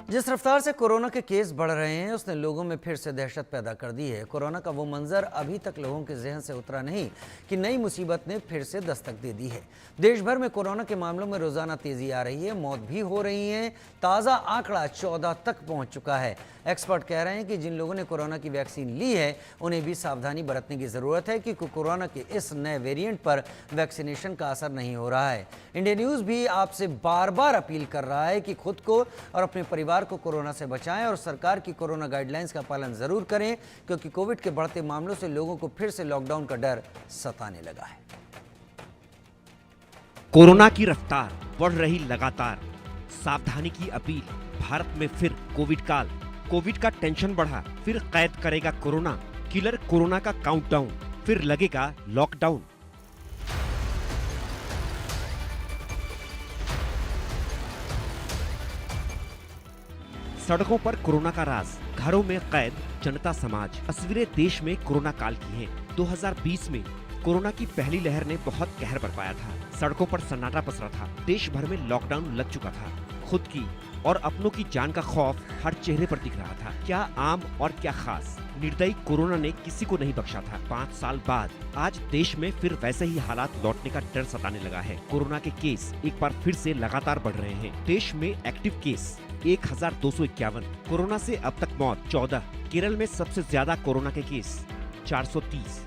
जिस रफ्तार से कोरोना के केस बढ़ रहे हैं उसने लोगों में फिर से दहशत पैदा कर दी है। कोरोना का वो मंजर अभी तक लोगों के जहन से उतरा नहीं कि नई मुसीबत ने फिर से दस्तक दे दी है। देश भर में कोरोना के मामलों में रोजाना तेजी आ रही है, मौत भी हो रही है। ताज़ा आंकड़ा 14 तक पहुंच चुका है। एक्सपर्ट कह रहे हैं कि जिन लोगों ने कोरोना की वैक्सीन ली है उन्हें भी सावधानी बरतने की ज़रूरत है क्योंकि कोरोना के इस नए वेरिएंट पर वैक्सीनेशन का असर नहीं हो रहा है। इंडिया न्यूज़ भी आपसे बार बार अपील कर रहा है कि खुद को और अपने परिवार को कोरोना से बचाएं और सरकार की कोरोना गाइडलाइंस का पालन जरूर करें क्योंकि कोविड के बढ़ते मामलों से लोगों को फिर से लॉकडाउन का डर सताने लगा है। कोरोना की रफ्तार बढ़ रही लगातार, सावधानी की अपील। भारत में फिर कोविड काल, कोविड का टेंशन बढ़ा, फिर कैद करेगा कोरोना, किलर कोरोना का काउंटडाउन, फिर लगेगा लॉकडाउन। सड़कों पर कोरोना का राज, घरों में कैद जनता समाज। तस्वीरें देश में कोरोना काल की हैं। 2020 में कोरोना की पहली लहर ने बहुत कहर बरपाया था। सड़कों पर सन्नाटा पसरा था। देश भर में लॉकडाउन लग चुका था। खुद की और अपनों की जान का खौफ हर चेहरे पर दिख रहा था। क्या आम और क्या खास, निर्दयी कोरोना ने किसी को नहीं बख्शा था। 5 साल बाद आज देश में फिर वैसे ही हालात लौटने का डर सताने लगा है। कोरोना के केस एक बार फिर से लगातार बढ़ रहे हैं। देश में एक्टिव केस 1251, कोरोना से अब तक मौत 14। केरल में सबसे ज्यादा कोरोना के केस 430,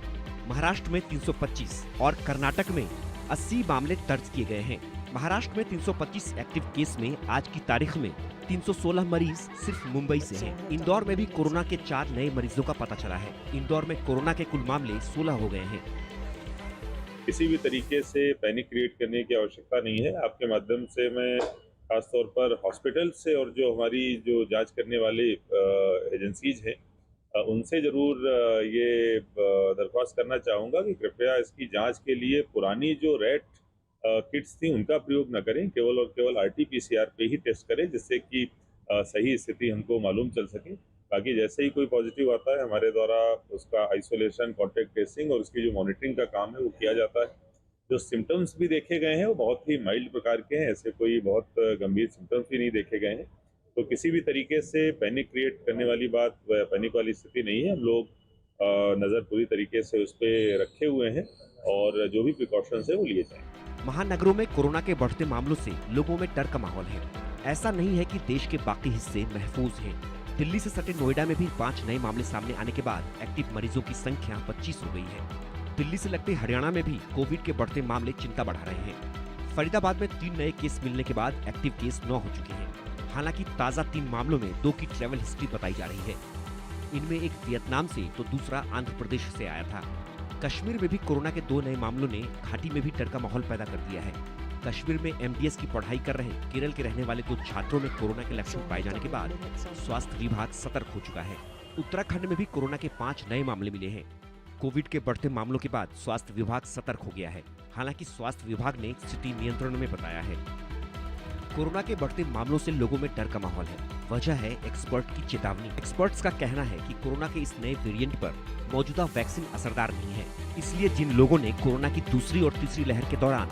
महाराष्ट्र में 325 और कर्नाटक में 80 मामले दर्ज किए गए हैं। महाराष्ट्र में 325 एक्टिव केस में आज की तारीख में 316 मरीज सिर्फ मुंबई से हैं। इंदौर में भी कोरोना के 4 नए मरीजों का पता चला है। इंदौर में कोरोना के कुल मामले 16 हो गए हैं। किसी भी तरीके से पैनिक क्रिएट करने की आवश्यकता नहीं है। आपके माध्यम से मैं खासतौर पर हॉस्पिटल से और जो हमारी जो जांच करने वाले एजेंसीज हैं उनसे ज़रूर ये दरख्वास्त करना चाहूँगा कि कृपया इसकी जांच के लिए पुरानी जो रैट किट्स थी उनका प्रयोग न करें। केवल और केवल RT-PCR पे ही टेस्ट करें जिससे कि सही स्थिति हमको मालूम चल सके। बाकी जैसे ही कोई पॉजिटिव आता है हमारे द्वारा उसका आइसोलेशन, कॉन्टैक्ट ट्रेसिंग और उसकी जो मॉनिटरिंग का काम है वो किया जाता है। जो सिम्टम्स भी देखे गए हैं वो बहुत ही माइल्ड प्रकार के हैं, ऐसे कोई बहुत गंभीर सिम्टम्स भी नहीं देखे गए हैं। तो किसी भी तरीके से पैनिक क्रिएट करने वाली बात, पैनिक वाली स्थिति नहीं है। हम लोग नज़र पूरी तरीके से उस पर रखे हुए हैं और जो भी प्रिकॉशंस है वो लिए जाएं। महानगरों में कोरोना के बढ़ते मामलों से लोगों में डर का माहौल है। ऐसा नहीं है कि देश के बाकी हिस्से महफूज हैं। दिल्ली से सटे नोएडा में भी 5 नए मामले सामने आने के बाद एक्टिव मरीजों की संख्या 25 हो गई है। दिल्ली से लगते हरियाणा में भी कोविड के बढ़ते मामले चिंता बढ़ा रहे हैं। फरीदाबाद में 3 नए केस मिलने के बाद एक्टिव केस 9 हो चुके हैं। हालांकि ताज़ा 3 मामलों में 2 की ट्रैवल हिस्ट्री बताई जा रही है। इनमें एक वियतनाम से तो दूसरा आंध्र प्रदेश से आया था। कश्मीर में भी कोरोना के 2 नए मामलों ने घाटी में भी डर का माहौल पैदा कर दिया है। कश्मीर में MDS की पढ़ाई कर रहे केरल के रहने वाले 2 छात्रों में कोरोना के लक्षण पाए जाने के बाद स्वास्थ्य विभाग सतर्क हो चुका है। उत्तराखंड में भी कोरोना के 5 नए मामले मिले हैं। कोविड के बढ़ते मामलों के बाद स्वास्थ्य विभाग सतर्क हो गया है। हालांकि स्वास्थ्य विभाग ने स्थिति नियंत्रण में बताया है। कोरोना के बढ़ते मामलों से लोगों में डर का माहौल है। वजह है एक्सपर्ट की चेतावनी। एक्सपर्ट्स का कहना है कि कोरोना के इस नए वेरिएंट पर मौजूदा वैक्सीन असरदार नहीं है। इसलिए जिन लोगों ने कोरोना की दूसरी और तीसरी लहर के दौरान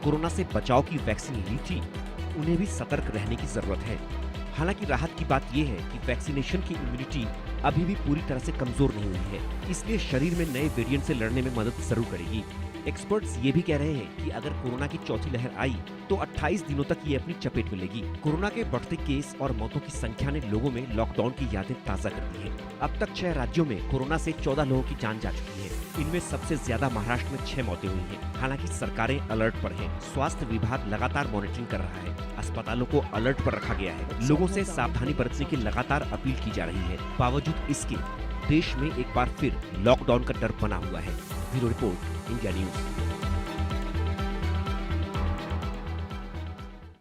कोरोना से बचाव की वैक्सीन ली थी उन्हें भी सतर्क रहने की जरूरत है। हालांकि राहत की बात यह है कि वैक्सीनेशन की इम्यूनिटी अभी भी पूरी तरह से कमजोर नहीं हुई है, इसलिए शरीर में नए वेरिएंट से लड़ने में मदद जरूर करेगी। एक्सपर्ट्स ये भी कह रहे हैं कि अगर कोरोना की चौथी लहर आई तो 28 दिनों तक ये अपनी चपेट में लेगी। कोरोना के बढ़ते केस और मौतों की संख्या ने लोगों में लॉकडाउन की यादें ताज़ा कर दी हैं। अब तक 6 राज्यों में कोरोना से 14 लोगों की जान जा चुकी है। इनमें सबसे ज्यादा महाराष्ट्र में 6 मौतें हुई हैं। हालांकि सरकारें अलर्ट पर हैं। स्वास्थ्य विभाग लगातार मॉनिटरिंग कर रहा है। अस्पतालों को अलर्ट पर रखा गया है। लोगों से सावधानी बरतने की लगातार अपील की जा रही है। बावजूद इसके देश में एक बार फिर लॉकडाउन का डर बना हुआ है। Bureau report, India news.